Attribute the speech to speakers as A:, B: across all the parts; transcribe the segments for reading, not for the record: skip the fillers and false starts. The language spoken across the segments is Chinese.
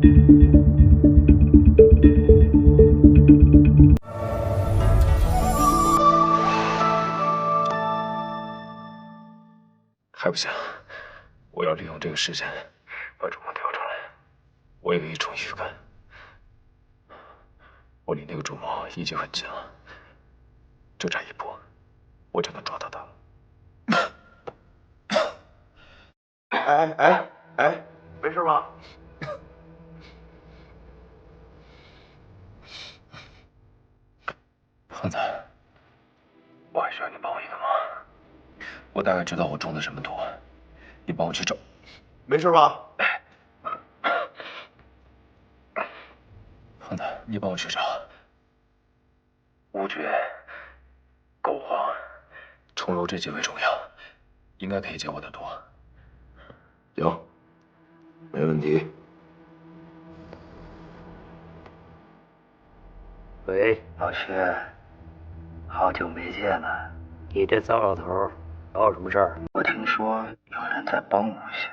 A: 还不行，我要利用这个时间把主谋调出来。我有一种预感，我离那个主谋已经很近了，就差一步，我就能抓到他了。哎，没事吧？胖子，我还需要你帮我一个忙。我大概知道我中的什么毒，你帮我去找。没事吧？胖子，你帮我去找吴觉、狗皇、重柔这几味中药，应该可以解我的毒。
B: 行，没问题。
C: 喂，老薛，好久没见了。你这糟老头找我什么事儿？我听说有人在帮吴薛，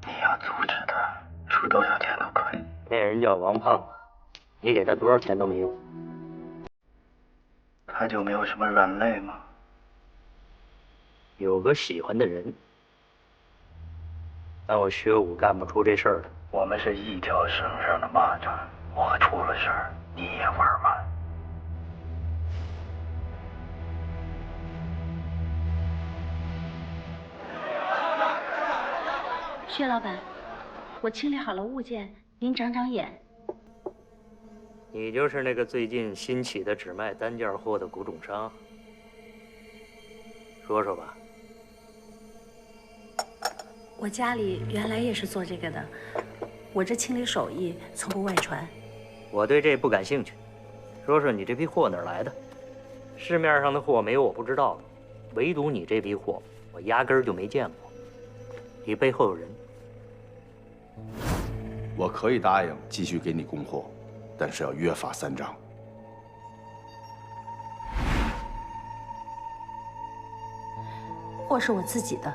C: 你要阻止他，出多少钱都可以。那人叫王胖子，你给他多少钱都没用。他就没有什么软肋吗？有个喜欢的人，但我薛武干不出这事儿来。我们是一条绳上的蚂蚱，我出了事儿，你也玩吗？
D: 薛老板，我清理好了物件，您长长眼。
C: 你就是那个最近新起的只卖单件货的古董商，说说吧。
D: 我家里原来也是做这个的，我这清理手艺从不外传。
C: 我对这不感兴趣，说说你这批货哪儿来的？市面上的货没有我不知道的，唯独你这批货，我压根儿就没见过。你背后有人？
B: 我可以答应继续给你供货，但是要约法三章。
D: 货是我自己的。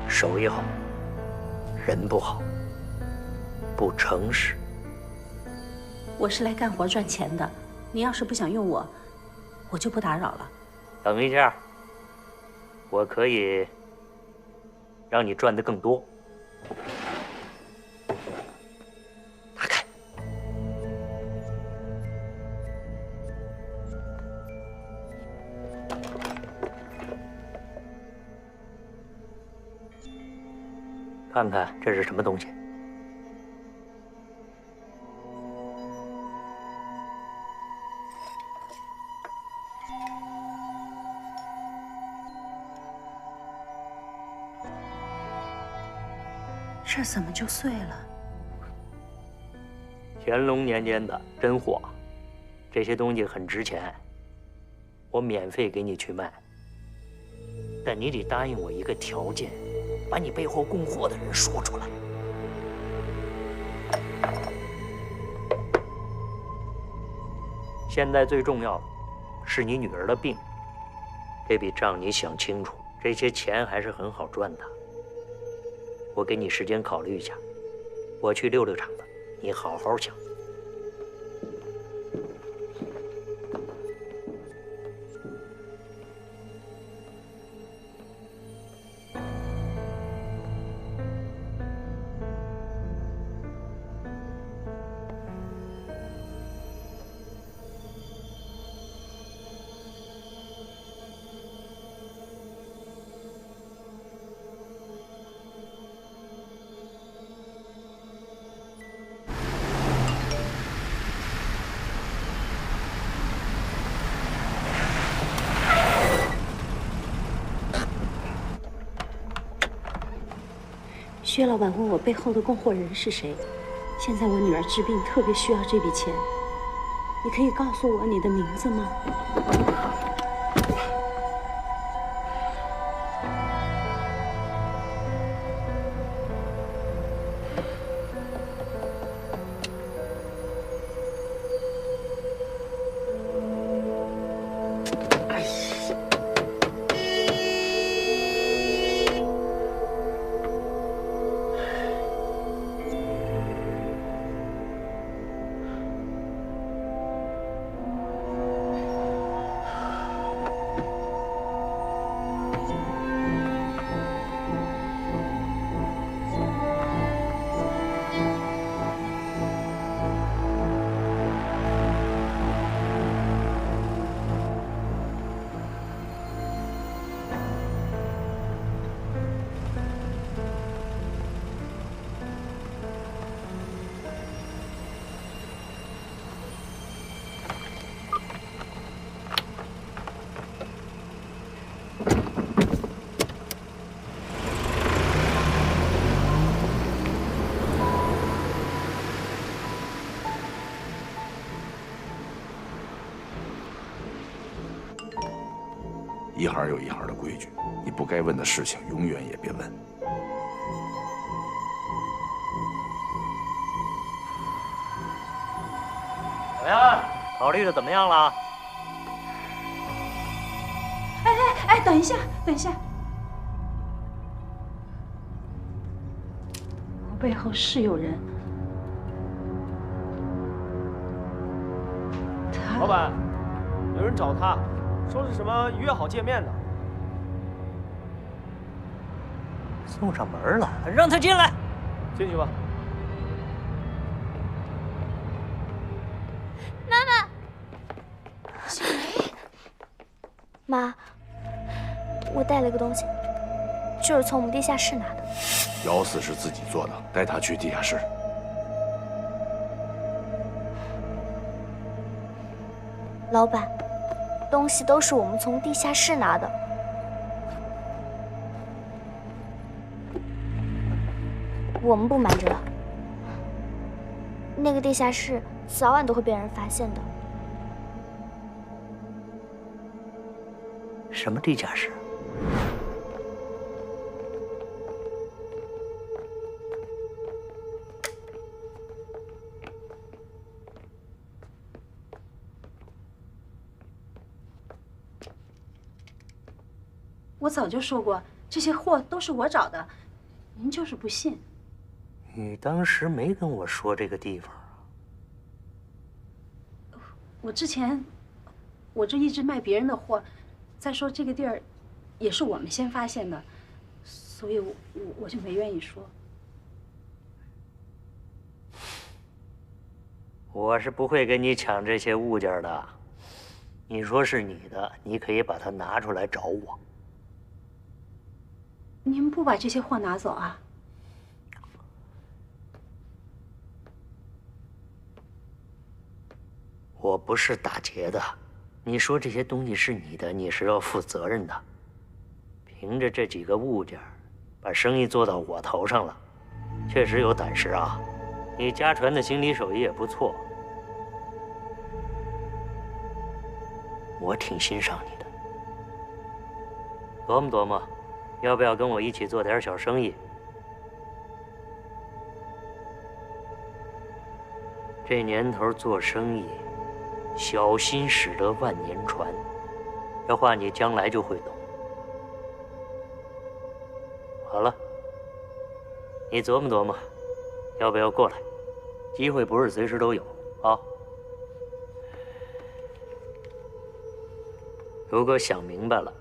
C: 手艺好，人不好，不诚实。
D: 我是来干活赚钱的，你要是不想用我，我就不打扰了。
C: 等一下，我可以让你赚得更多。打开。看看这是什么东西？
D: 这怎么就碎了？
C: 乾隆年间的真货，这些东西很值钱，我免费给你去卖，但你得答应我一个条件，把你背后供货的人说出来。现在最重要的是你女儿的病，这笔账你想清楚，这些钱还是很好赚的。我给你时间考虑一下，我去溜溜场子，你好好想。
D: 薛老板问我背后的供货人是谁，现在我女儿治病特别需要这笔钱，你可以告诉我你的名字吗？
B: 一行有一行的规矩，你不该问的事情永远也别问。
E: 怎么样？考虑的怎么样了？
D: 哎，等一下，等一下，我背后是有人。
F: 老板，有人找他，说是什么约好见面的。
E: 送上门了，让他进来。
F: 进去吧。
G: 妈妈，小梅，妈，我带了个东西，就是从我们地下室拿的。
B: 咬死是自己做的，带他去地下室。
G: 老板，东西都是我们从地下室拿的。我们不瞒着了，那个地下室早晚都会被人发现的。
E: 什么地下室？
D: 我早就说过，这些货都是我找的，您就是不信。
E: 你当时没跟我说这个地方啊？
D: 我之前，我这一直卖别人的货，再说这个地儿，也是我们先发现的，所以我就没愿意说。
E: 我是不会跟你抢这些物件的。你说是你的，你可以把它拿出来找我。
D: 您不把这些货拿走啊？
E: 我不是打劫的，你说这些东西是你的，你是要负责任的。凭着这几个物件，把生意做到我头上了，确实有胆识啊！你家传的行李手艺也不错，我挺欣赏你的。琢磨琢磨，要不要跟我一起做点小生意？这年头做生意，小心驶得万年船，这话你将来就会懂。好了，你琢磨琢磨，要不要过来？机会不是随时都有啊。如果想明白了，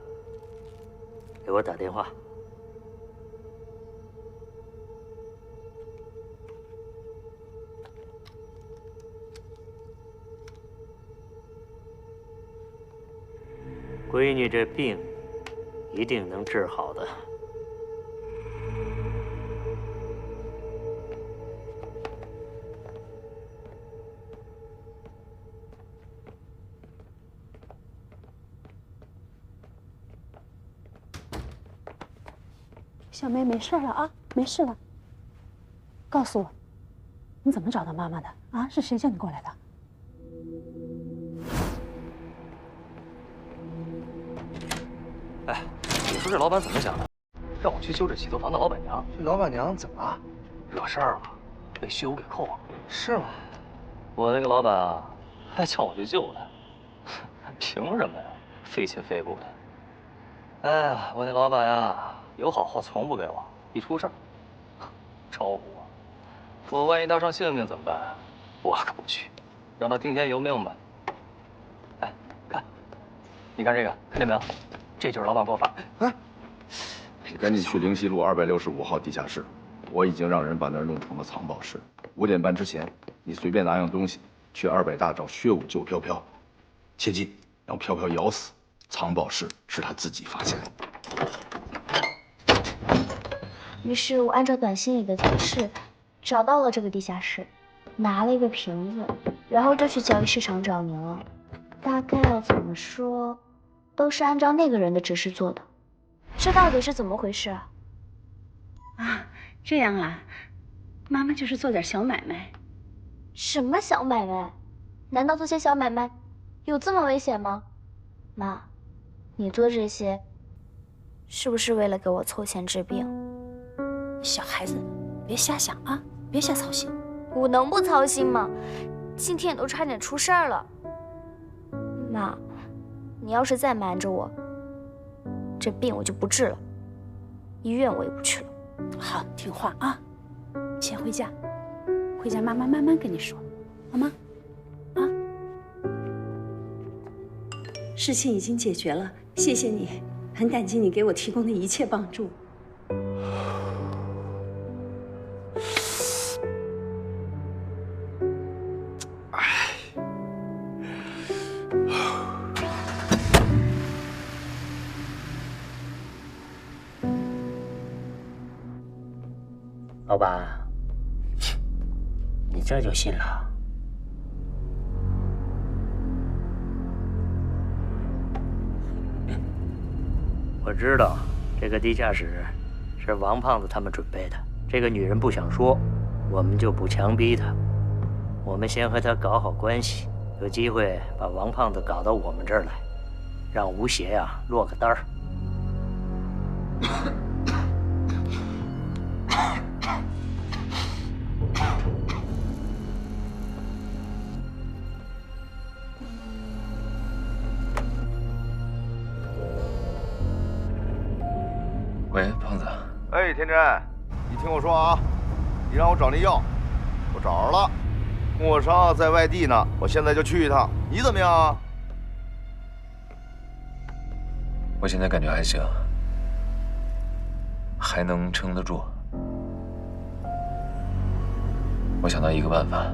E: 给我打电话。闺女这病一定能治好的。
D: 小梅没事了啊，没事了。告诉我，你怎么找到妈妈的啊？是谁叫你过来的？
A: 哎，你说这老板怎么想的？让我去救这洗头房的老板娘。
C: 这老板娘怎么了？
A: 惹事儿了，被薛武给扣了。
C: 是吗？
A: 我那个老板啊，还叫我去救他，凭什么呀？费劲费故的。哎呀，我那老板呀，有好货从不给我，一出事儿招呼我。我万一搭上性命怎么办？我可不去，让他听天由命吧。哎，看，你看这个，看见没有？这就是老板给我发。
B: 啊！你赶紧去灵溪路265号地下室，我已经让人把那儿弄成了藏宝室。5点半之前，你随便拿样东西去200大找薛武救飘飘，切记让飘飘咬死。藏宝室是他自己发现的。
G: 于是我按照短信里的提示，找到了这个地下室，拿了一个瓶子，然后就去交易市场找您了。大概怎么说，都是按照那个人的指示做的。这到底是怎么回事啊？
D: 啊，这样啊，妈妈就是做点小买卖。
G: 什么小买卖？难道做些小买卖有这么危险吗？妈，你做这些，是不是为了给我凑钱治病？
D: 小孩子，别瞎想啊，别瞎操心。
G: 我能不操心吗？今天也都差点出事儿了。妈，你要是再瞒着我，这病我就不治了，医院我也不去了。
D: 好，听话啊，先回家，回家妈妈慢慢跟你说，好吗？啊，事情已经解决了，谢谢你，很感激你给我提供的一切帮助。
E: 老板，你这就信了？我知道这个地下室是王胖子他们准备的。这个女人不想说，我们就不强逼她。我们先和她搞好关系，有机会把王胖子搞到我们这儿来，让吴邪呀落个单儿。
B: 喂，胖子。
H: 哎，天真，你听我说啊，你让我找那药，我找着了。莫商在外地呢，我现在就去一趟。你怎么样啊？
I: 我现在感觉还行，还能撑得住。我想到一个办法，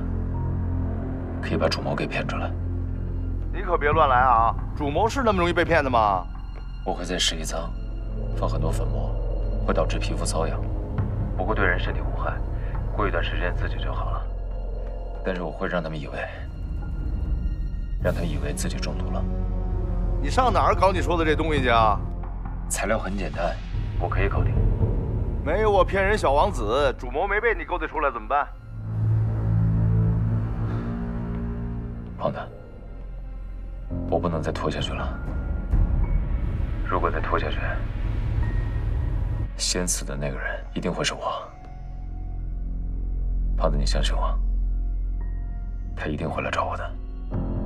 I: 可以把主谋给骗出来。
H: 你可别乱来啊！主谋是那么容易被骗的吗？
I: 我会在尸体舱放很多粉末，会导致皮肤瘙痒，不过对人身体无害，过一段时间自己就好了。但是我会让他们以为自己中毒了。
H: 你上哪儿搞你说的这东西去啊？
I: 材料很简单，我可以搞定。
H: 没有我骗人小王子，主谋没被你勾兑出来怎么办？
I: 胖子，我不能再拖下去了。如果再拖下去，先死的那个人一定会是我。胖子，你相信我，他一定会来找我的。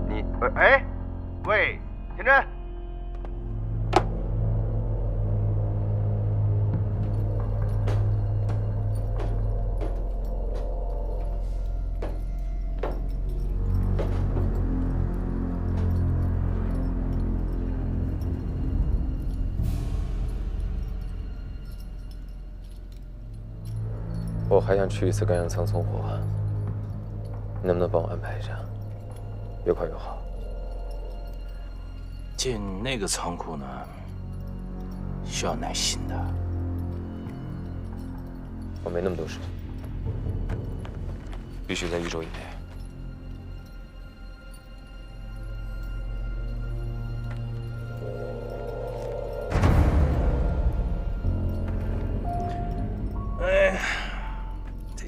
H: 你，哎，喂，天真。
I: 我还想去一次甘阳仓送货，你能不能帮我安排一下？越快越好。
J: 进那个仓库呢，需要耐心的。
I: 我没那么多时间，必须在1周以内。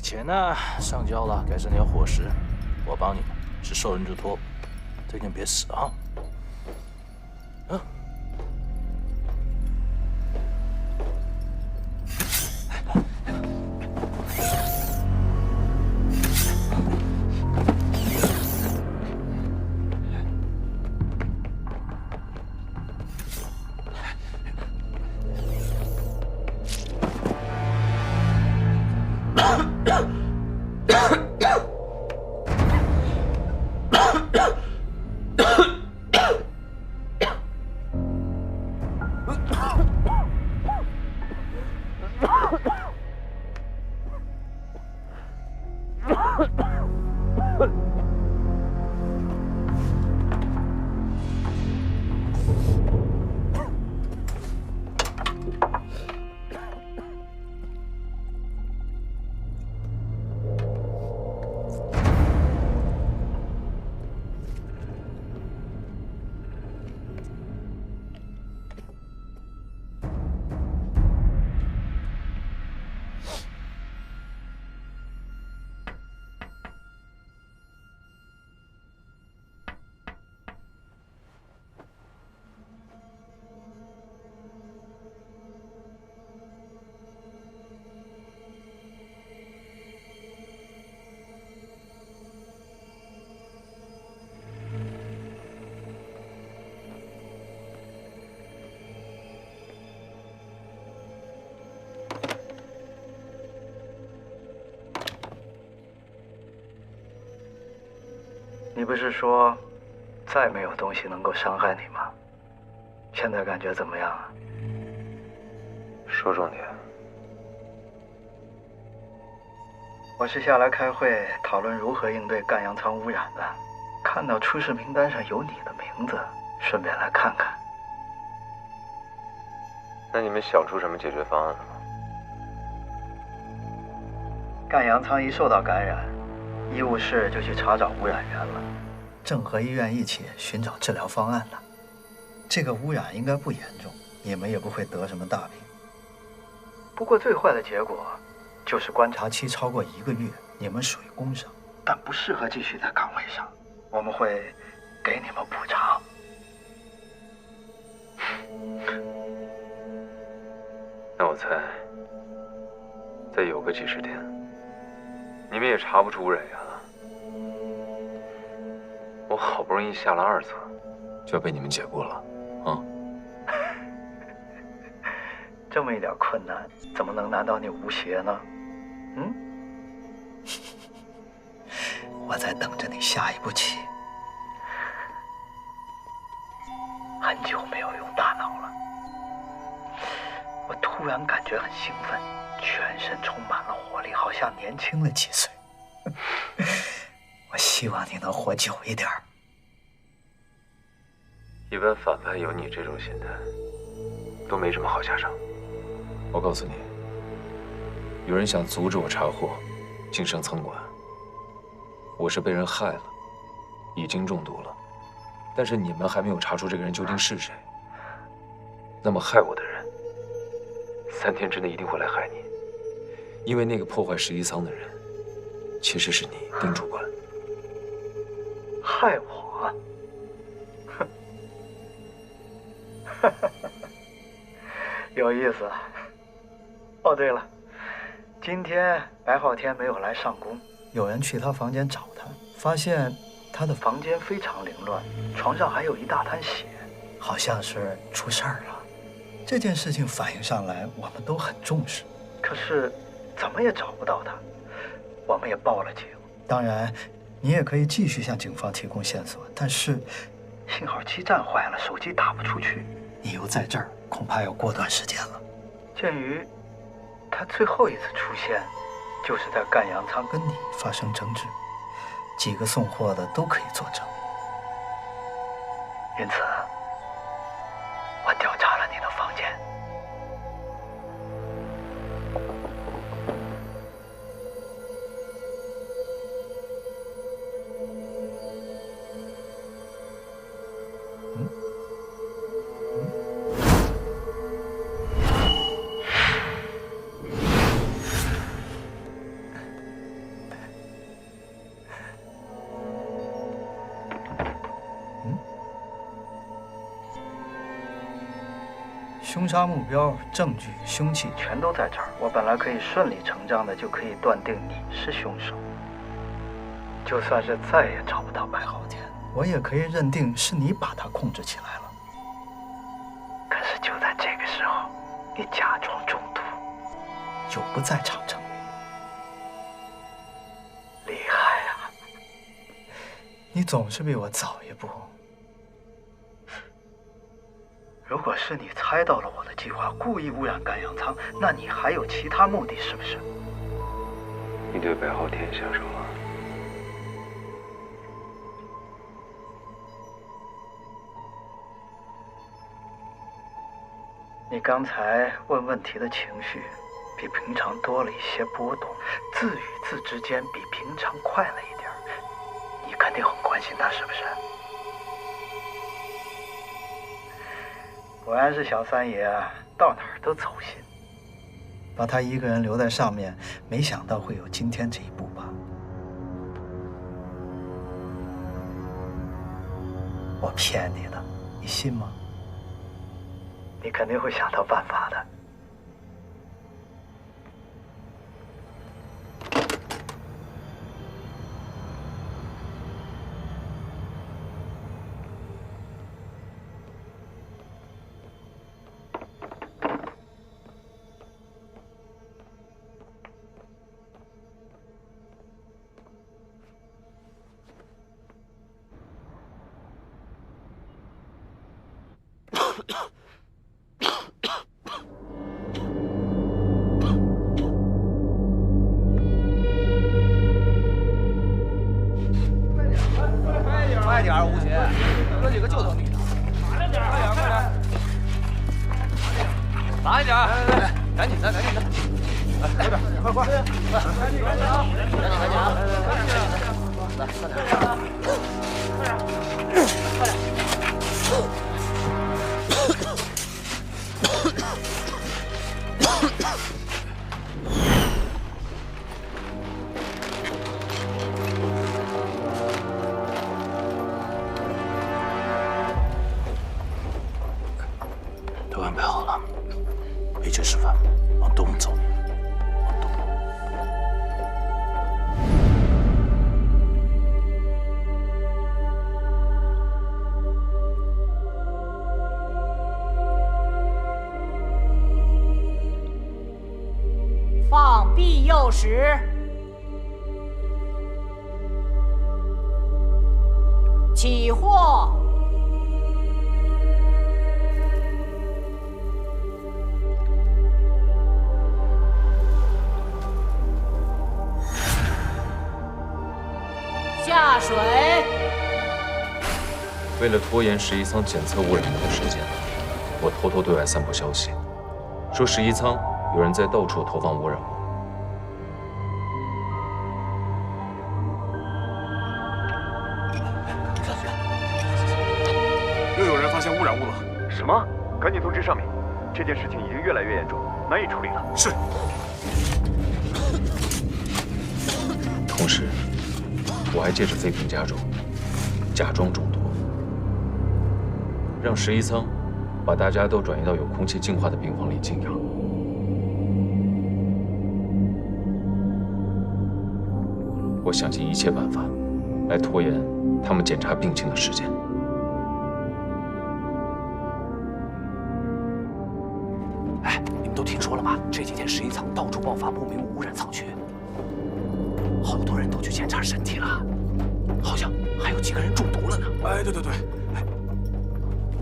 J: 钱呢上交了，该是你要伙食，我帮你，是受人之托，最近别死啊！嗯。
C: 你不是说再没有东西能够伤害你吗？现在感觉怎么样啊？
I: 说重点。
C: 我是下来开会讨论如何应对赣洋仓污染的，看到出事名单上有你的名字，顺便来看看。
I: 那你们想出什么解决方案了吗？
C: 赣洋仓一受到感染，医务室就去查找污染源了，正和医院一起寻找治疗方案呢。这个污染应该不严重，你们也不会得什么大病。不过最坏的结果就是观察期超过1个月，你们属于工伤，但不适合继续在岗位上，我们会给你们补偿。
I: 那我猜，再有个几10天，你们也查不出污染源了。我好不容易下了2册，就要被你们解雇了，啊？
C: 这么一点困难，怎么能难倒你吴邪呢？嗯？我在等着你下一步棋。很久没有用大脑了，我突然感觉很兴奋，全身充满了活力，好像年轻了几岁。我希望你能活久一点。
I: 一般反派有你这种心态，都没什么好下场。我告诉你，有人想阻止我查获晋升仓管，我是被人害了，已经中毒了，但是你们还没有查出这个人究竟是谁。那么害我的人，3天之内一定会来害你，因为那个破坏11仓的人，其实是你，丁主管。
C: 害我？有意思。哦，对了，今天白昊天没有来上工，有人去他房间找他，发现他的房间非常凌乱，床上还有一大滩血，好像是出事儿了。这件事情反映上来，我们都很重视，可是怎么也找不到他，我们也报了警。当然，你也可以继续向警方提供线索，但是信号基站坏了，手机打不出去，你又在这儿，恐怕要过段时间了。鉴于他最后一次出现，就是在赣洋仓跟你发生争执，几个送货的都可以作证。因此，我调查了你的房间。凶杀目标、证据、凶器全都在这儿。我本来可以顺理成章的就可以断定你是凶手，就算是再也找不到白昊天，我也可以认定是你把他控制起来了。可是就在这个时候，你假装中毒，就不在场证明。厉害啊！你总是比我早一步。如果是你猜到了我的计划，故意污染赣洋仓，那你还有其他目的，是不是？
I: 你对白昊天下手了？
C: 你刚才问问题的情绪比平常多了一些波动，字与字之间比平常快了一点，你肯定很关心他，是不是？果然是小三爷，到哪儿都走心。把他一个人留在上面，没想到会有今天这一步吧？我骗你的，你信吗？你肯定会想到办法的。
F: 快点，吴邪，哥几个就等你呢。慢点，快点，快点。慢一点，来，赶紧的，赶紧的。来，快点，快快，赶紧啊！赶紧啊！来，快点，快点。
J: 都安排好了，回去吃饭，往东走。往东。
K: 放庇佑时，起货。下水。
I: 为了拖延11舱检测污染物的时间，我偷偷对外散布消息，说11舱有人在到处投放污染物。
L: 又有人发现污染物了。
M: 什么？赶紧通知上面，这件事情已经越来越严重，难以处理了。
L: 是。
I: 同时，我还借着废品加重，假装中毒，让11舱把大家都转移到有空气净化的病房里静养。我想尽一切办法来拖延他们检查病情的时间。
J: 哎，你们都听说了吗？这几天11舱到处爆发不明污染仓区，好多人都去检查身体了，好像还有几个人中毒了呢。
L: 哎，对，哎，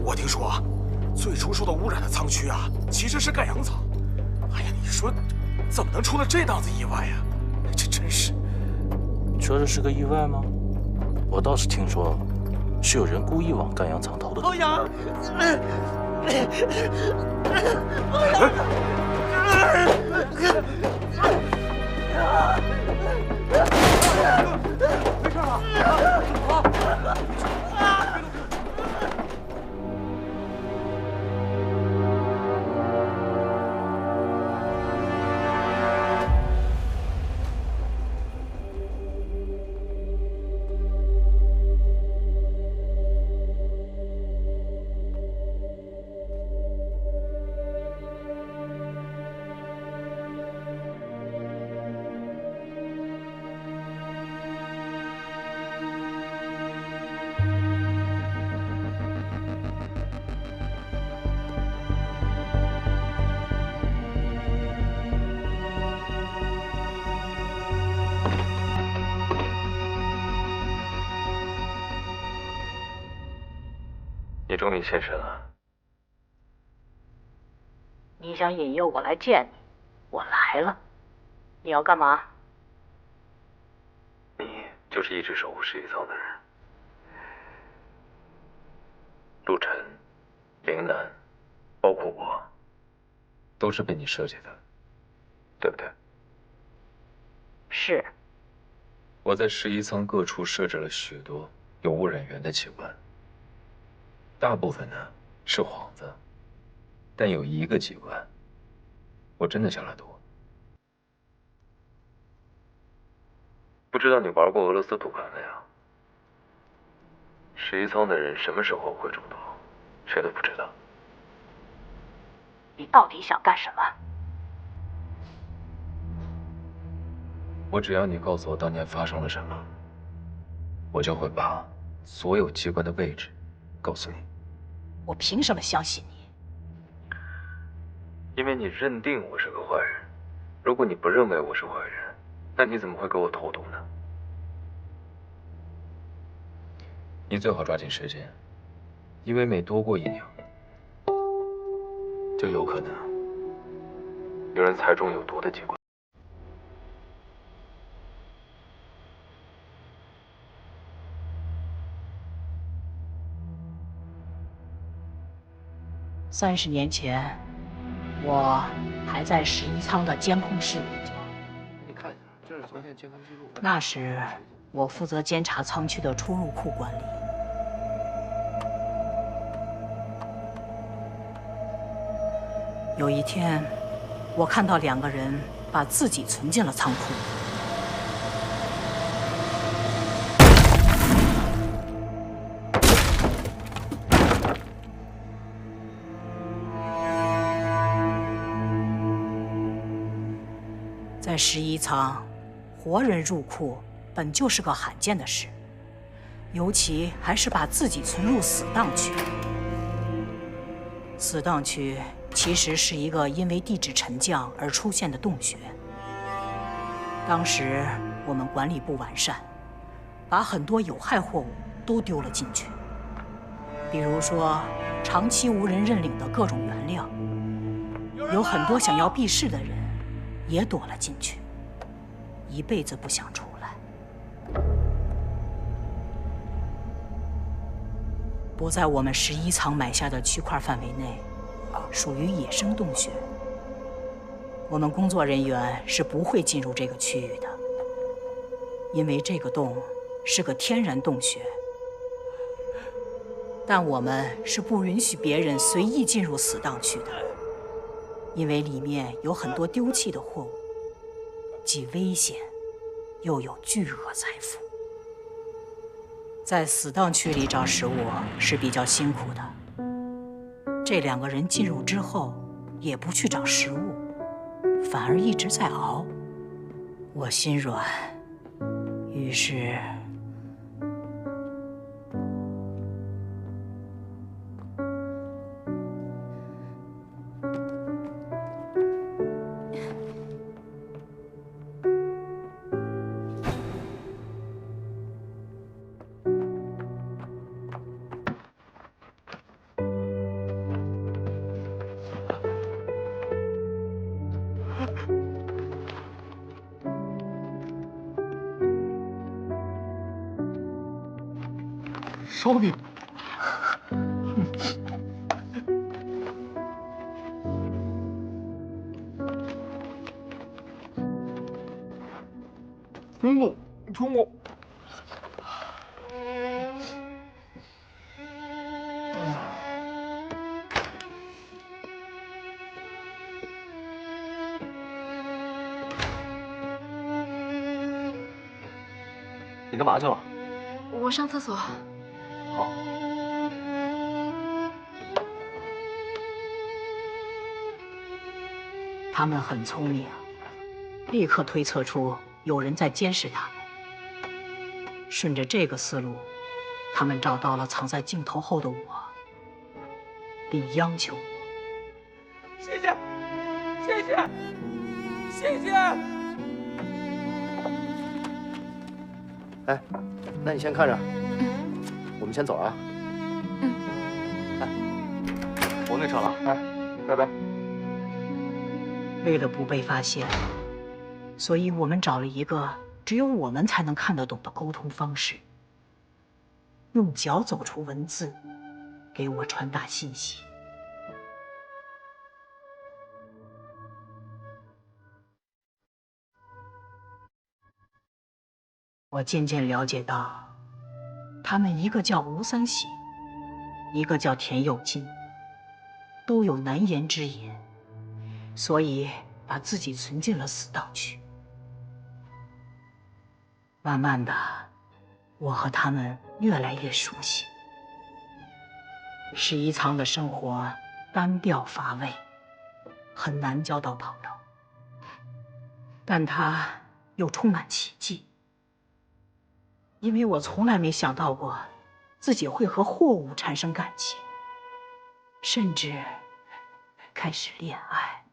L: 我听说啊，最初受到污染的仓区啊，其实是盖阳舱。哎呀，你说怎么能出了这档子意外呀？这真是。
J: 你说这是个意外吗？我倒是听说，是有人故意往干阳舱投的毒。欧阳，
L: 没事吧？
I: 你终于现身了。
K: 你想引诱我来见你，我来了。你要干嘛？
I: 你就是一直守护11舱的人。陆晨、林南，包括我，都是被你设计的，对不对？
K: 是。
I: 我在11舱各处设置了许多有污染源的器官，大部分呢是幌子，但有一个机关，我真的想了毒。不知道你玩过俄罗斯赌盘没有？11舱的人什么时候会中毒，谁都不知道。
K: 你到底想干什么？
I: 我只要你告诉我当年发生了什么，我就会把所有机关的位置告诉你。
K: 我凭什么相信你？
I: 因为你认定我是个坏人。如果你不认为我是坏人，那你怎么会给我投毒呢？你最好抓紧时间，因为每多过1秒，就有可能有人猜中有毒的结果。
K: 30年前，我还在11舱的监控室里。
F: 你看一下，这是昨天健康记录。
K: 那时，我负责监察舱区的出入库管理。有一天，我看到2个人把自己存进了仓库。在11舱，活人入库本就是个罕见的事，尤其还是把自己存入死档区。死档区其实是一个因为地质沉降而出现的洞穴。当时我们管理不完善，把很多有害货物都丢了进去，比如说长期无人认领的各种原料，有很多想要避世的人也躲了进去，一辈子不想出来。不在我们11舱买下的区块范围内，属于野生洞穴。我们工作人员是不会进入这个区域的，因为这个洞是个天然洞穴。但我们是不允许别人随意进入死档区的，因为里面有很多丢弃的货物，既危险，又有巨额财富。在死档区里找食物是比较辛苦的。这2个人进入之后，也不去找食物，反而一直在熬。我心软，于是
L: 烧饼。中午。
A: 你干嘛去了？
N: 我上厕所。
A: 好。
K: 他们很聪明，立刻推测出有人在监视他们。顺着这个思路，他们找到了藏在镜头后的我，并央求我。
F: 谢谢，谢谢，谢谢。
J: 哎，那你先看着，我们先走啊。
A: 哎，我那车了，哎，拜拜。
K: 为了不被发现，所以我们找了一个只有我们才能看得懂的沟通方式，用脚走出文字，给我传达信息。我渐渐了解到，他们一个叫吴三喜，一个叫田有金，都有难言之隐，所以把自己存进了死档区。慢慢的，我和他们越来越熟悉。11舱的生活单调乏味，很难交到朋友，但它又充满奇迹。因为我从来没想到过自己会和货物产生感情，甚至开始恋爱。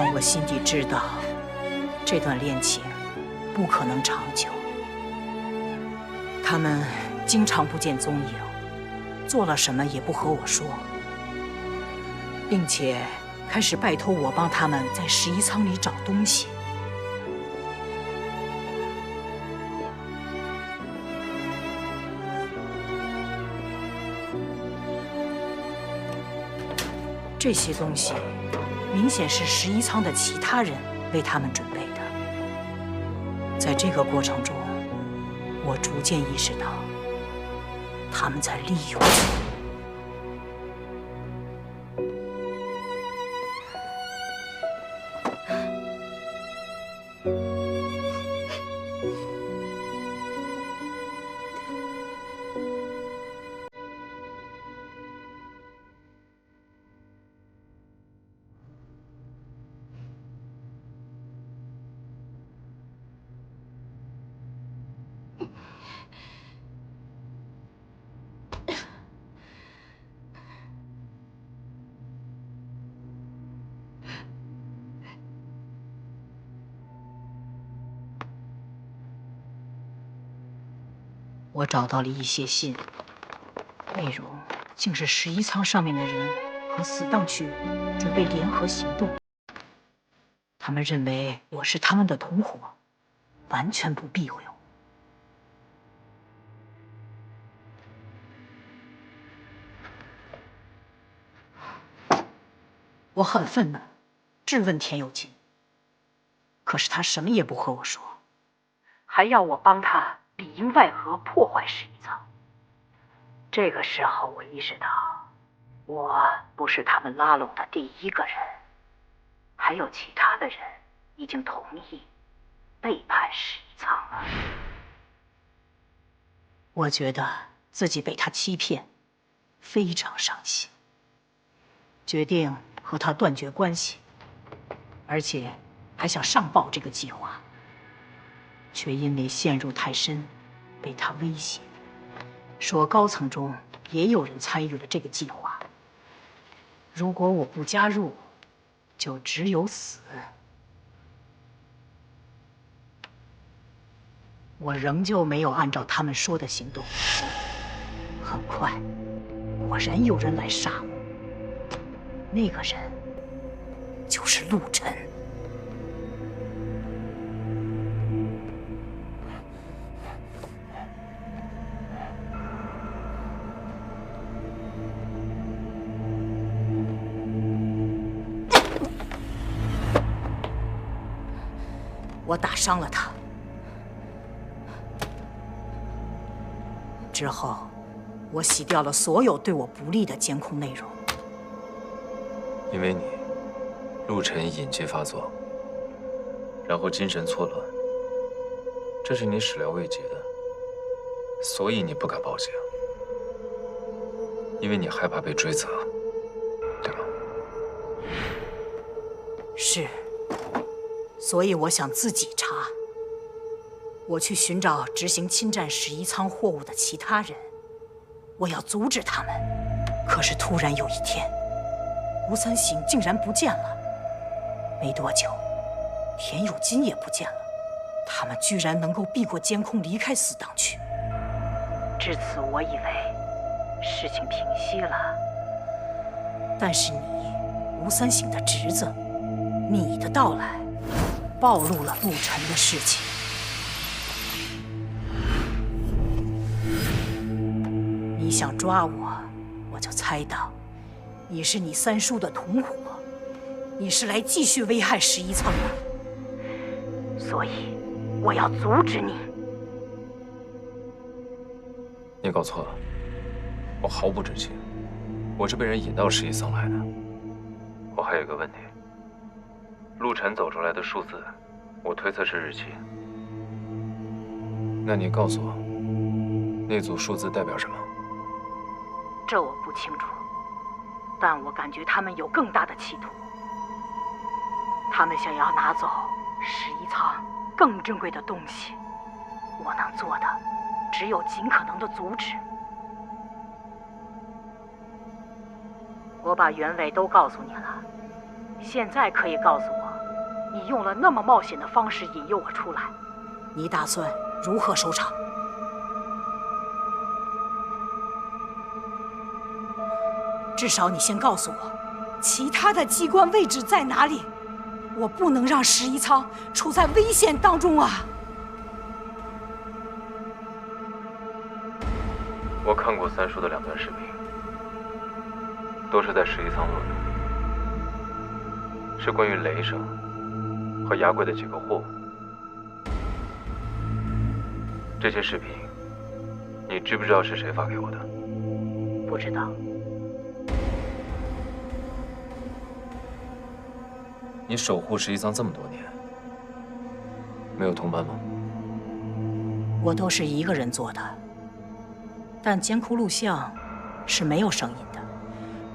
K: 但我心底知道，这段恋情不可能长久。他们经常不见踪影，做了什么也不和我说，并且开始拜托我帮他们在11仓里找东西。这些东西明显是11仓的其他人为他们准备的。在这个过程中，我逐渐意识到他们在利用我。我找到了一些信，内容竟是11仓上面的人和死当区准备联合行动。他们认为我是他们的同伙，完全不避讳我。我很愤怒，质问田有金，可是他什么也不和我说，还要我帮他里应外合破坏11仓。这个时候，我意识到，我不是他们拉拢的第一个人，还有其他的人已经同意背叛11仓了。我觉得自己被他欺骗，非常伤心，决定和他断绝关系，而且还想上报这个计划，却因为陷入太深，被他威胁，说高层中也有人参与了这个计划。如果我不加入，就只有死。我仍旧没有按照他们说的行动。很快，果然有人来杀我。那个人就是陆晨。我打伤了他，之后我洗掉了所有对我不利的监控内容。
I: 因为你，陆晨隐疾发作，然后精神错乱，这是你始料未及的，所以你不敢报警，因为你害怕被追责，对吗？
K: 是。所以我想自己查。我去寻找执行侵占11仓货物的其他人，我要阻止他们。可是突然有一天，吴三省竟然不见了。没多久，田有金也不见了。他们居然能够避过监控离开死党区。至此，我以为事情平息了。但是你，吴三省的侄子，你的到来暴露了陆晨的事情。你想抓我，我就猜到你是你三叔的同伙，你是来继续危害11仓的，所以我要阻止你。
I: 你搞错了，我毫不知情，我是被人引到11仓来的。我还有个问题。陆晨走出来的数字，我推测是日期。那你告诉我，那组数字代表什么？
K: 这我不清楚，但我感觉他们有更大的企图。他们想要拿走11仓更珍贵的东西，我能做的只有尽可能的阻止。我把原委都告诉你了，现在可以告诉我你用了那么冒险的方式引诱我出来，你打算如何收场？至少你先告诉我，其他的机关位置在哪里？我不能让11仓处在危险当中啊！
I: 我看过三叔的2段视频，都是在11仓录的，是关于雷生和牙柜的几个货物。这些视频，你知不知道是谁发给我的？
K: 不知道。
I: 你守护11仓这么多年，没有同伴吗？
K: 我都是一个人做的，但监控录像是没有声音的。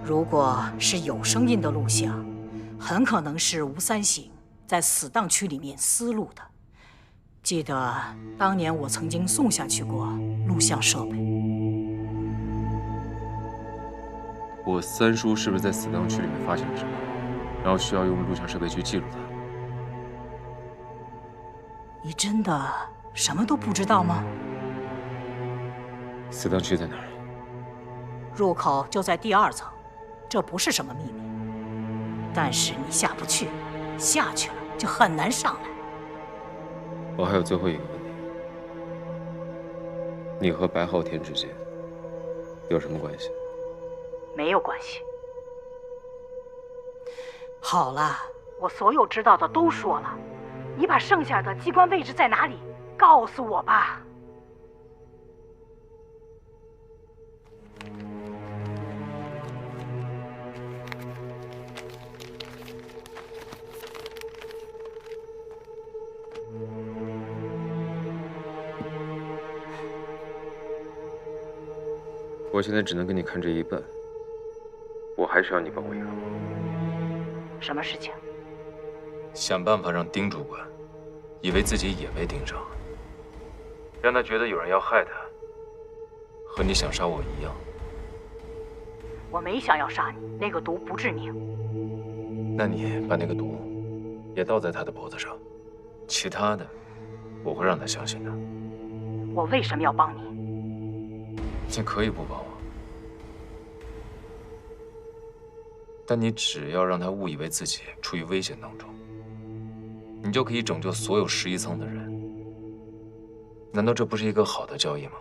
K: 如果是有声音的录像，很可能是吴三省在死档区里面私录的。记得当年我曾经送下去过录像设备。
I: 我三叔是不是在死档区里面发现了什么，然后需要用录像设备去记录它？
K: 你真的什么都不知道吗？
I: 死档区在哪儿？
K: 入口就在第2层，这不是什么秘密。但是你下不去，下去了就很难上来。
I: 我还有最后一个问题：你和白昊天之间有什么关系？
K: 没有关系。好了，我所有知道的都说了，你把剩下的机关位置在哪里，告诉我吧。
I: 我现在只能给你看这一半，我还是要你帮我一个忙。
K: 什么事情？
I: 想办法让丁主管以为自己也被盯上，让他觉得有人要害他，和你想杀我一样。
K: 我没想要杀你，那个毒不致命。
I: 那你把那个毒也倒在他的脖子上，其他的我会让他相信的。
K: 我为什么要帮你？
I: 你可以不帮我，但你只要让他误以为自己处于危险当中，你就可以拯救所有11层的人。难道这不是一个好的交易吗？